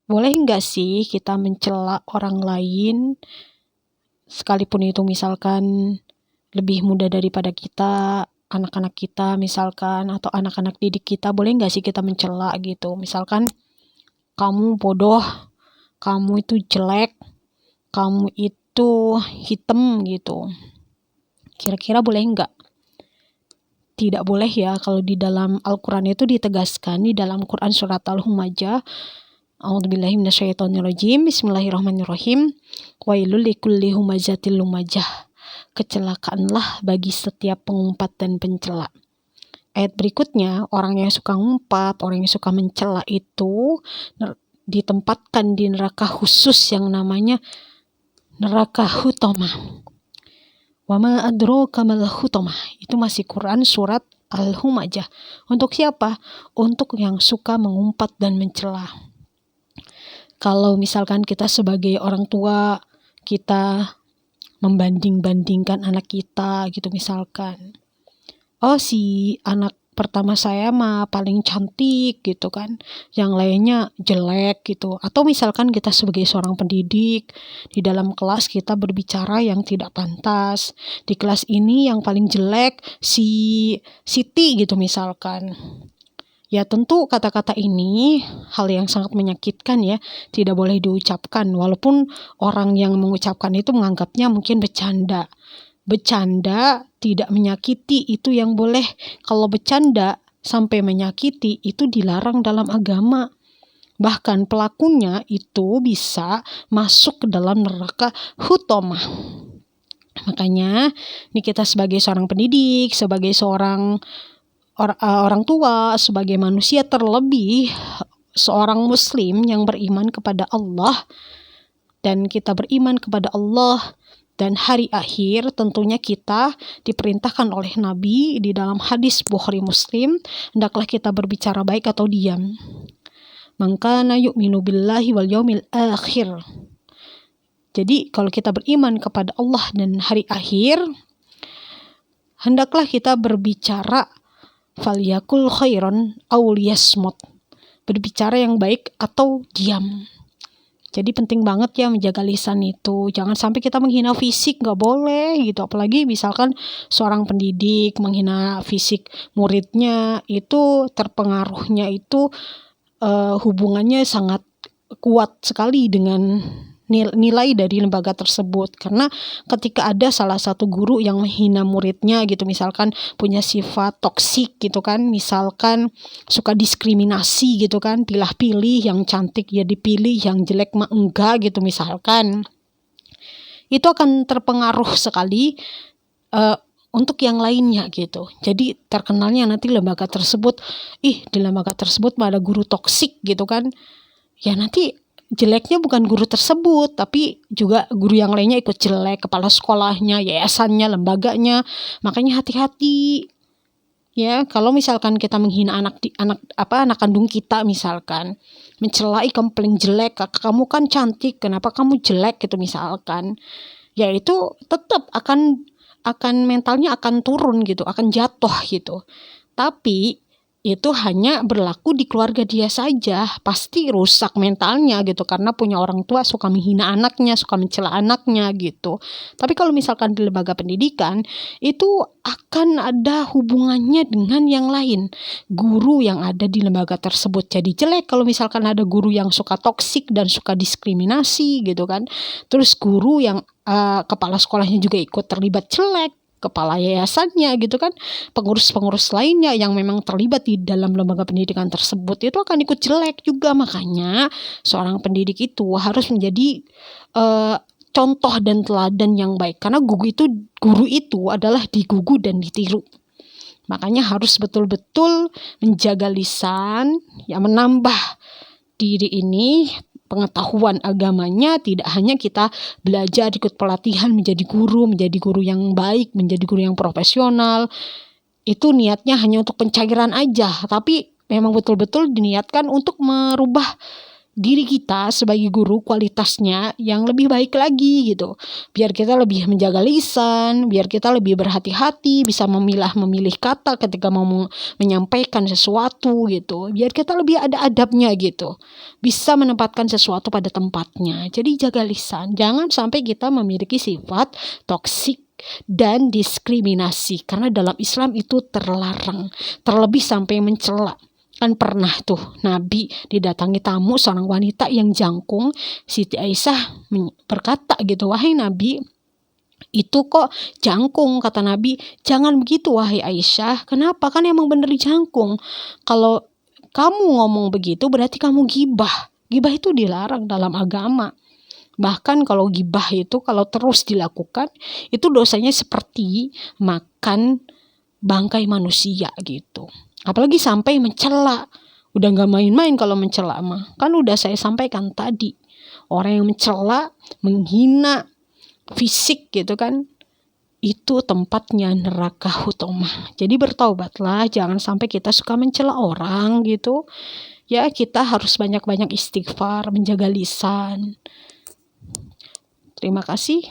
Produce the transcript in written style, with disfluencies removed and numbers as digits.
boleh nggak sih kita mencela orang lain, sekalipun itu misalkan lebih muda daripada kita, anak-anak kita misalkan, atau anak-anak didik kita, boleh nggak sih kita mencela gitu? Misalkan, kamu bodoh, kamu itu jelek, kamu itu hitam gitu. Kira-kira boleh nggak? Tidak boleh ya, kalau di dalam Al-Quran itu ditegaskan di dalam Quran surat Al-Humajah, A'udzubillahi minasyaitonirrajim, Bismillahirrahmanirrahim, Wailul likulli humazatil lumajah. Kecelakaanlah bagi setiap pengumpat dan pencela. Ayat berikutnya, orang yang suka ngumpat, orang yang suka mencela itu ditempatkan di neraka khusus yang namanya neraka hutamah. Wama adraka mal hutamah. Itu masih Quran surat Al-Humajah. Untuk siapa? Untuk yang suka mengumpat dan mencela. Kalau misalkan kita sebagai orang tua, kita membanding-bandingkan anak kita gitu misalkan. Oh, si anak pertama saya mah paling cantik gitu kan, yang lainnya jelek gitu. Atau misalkan kita sebagai seorang pendidik, di dalam kelas kita berbicara yang tidak pantas. Di kelas ini yang paling jelek si Siti gitu misalkan. Ya tentu kata-kata ini hal yang sangat menyakitkan ya, tidak boleh diucapkan walaupun orang yang mengucapkan itu menganggapnya mungkin bercanda. Bercanda tidak menyakiti itu yang boleh. Kalau bercanda sampai menyakiti itu dilarang dalam agama. Bahkan pelakunya itu bisa masuk ke dalam neraka hutamah. Makanya ini kita sebagai seorang pendidik, sebagai seorang orang tua, sebagai manusia, terlebih seorang muslim yang beriman kepada Allah, dan kita beriman kepada Allah dan hari akhir, tentunya kita diperintahkan oleh Nabi di dalam hadis Bukhari Muslim, hendaklah kita berbicara baik atau diam. Man kana yu'minu billahi wal yaumil akhir. Jadi kalau kita beriman kepada Allah dan hari akhir, hendaklah kita berbicara falyakul khairan aw liyasmut. Berbicara yang baik atau diam. Jadi penting banget ya menjaga lisan itu. Jangan sampai kita menghina fisik, gak boleh gitu. Apalagi misalkan seorang pendidik menghina fisik muridnya, itu terpengaruhnya itu hubungannya sangat kuat sekali dengan nilai dari lembaga tersebut. Karena ketika ada salah satu guru yang menghina muridnya gitu, misalkan punya sifat toksik gitu kan, misalkan suka diskriminasi gitu kan, pilih-pilih, yang cantik ya dipilih, yang jelek mah enggak gitu misalkan, itu akan terpengaruh sekali untuk yang lainnya gitu. Jadi terkenalnya nanti lembaga tersebut, di lembaga tersebut mah ada guru toksik gitu kan, ya nanti jeleknya bukan guru tersebut, tapi juga guru yang lainnya ikut jelek, kepala sekolahnya, yayasannya, lembaganya. Makanya hati-hati ya, kalau misalkan kita menghina anak kandung kita misalkan, mencelai kamu paling jelek, kamu kan cantik, kenapa kamu jelek gitu misalkan, ya itu tetap akan mentalnya akan turun gitu, akan jatuh gitu. Tapi itu hanya berlaku di keluarga dia saja, pasti rusak mentalnya gitu, karena punya orang tua suka menghina anaknya, suka mencela anaknya gitu. Tapi kalau misalkan di lembaga pendidikan, itu akan ada hubungannya dengan yang lain. Guru yang ada di lembaga tersebut jadi jelek kalau misalkan ada guru yang suka toksik dan suka diskriminasi gitu kan. Terus guru yang kepala sekolahnya juga ikut terlibat jelek, kepala yayasannya gitu kan, pengurus-pengurus lainnya yang memang terlibat di dalam lembaga pendidikan tersebut, itu akan ikut jelek juga. Makanya seorang pendidik itu harus menjadi contoh dan teladan yang baik, karena guru itu adalah digugu dan ditiru. Makanya harus betul-betul menjaga lisan, ya, menambah diri ini pengetahuan agamanya. Tidak hanya kita belajar ikut pelatihan menjadi guru yang baik, menjadi guru yang profesional, itu niatnya hanya untuk pencairan aja, tapi memang betul-betul diniatkan untuk merubah diri kita sebagai guru kualitasnya yang lebih baik lagi gitu. Biar kita lebih menjaga lisan, biar kita lebih berhati-hati, bisa memilih kata ketika mau menyampaikan sesuatu gitu. Biar kita lebih ada adabnya gitu. Bisa menempatkan sesuatu pada tempatnya. Jadi jaga lisan. Jangan sampai kita memiliki sifat toksik dan diskriminasi. Karena dalam Islam itu terlarang. Terlebih sampai mencela. Kan pernah tuh Nabi didatangi tamu seorang wanita yang jangkung. Siti Aisyah berkata gitu, wahai Nabi, itu kok jangkung, kata Nabi. Jangan begitu wahai Aisyah. Kenapa? Kan emang bener jangkung. Kalau kamu ngomong begitu berarti kamu gibah. Gibah itu dilarang dalam agama. Bahkan kalau gibah itu kalau terus dilakukan, itu dosanya seperti makan bangkai manusia gitu. Apalagi sampai mencela. Udah gak main-main kalau mencela mah. Kan udah saya sampaikan tadi. Orang yang mencela, menghina fisik gitu kan, itu tempatnya neraka hutomah. Jadi bertaubatlah, jangan sampai kita suka mencela orang gitu. Ya kita harus banyak-banyak istighfar, menjaga lisan. Terima kasih.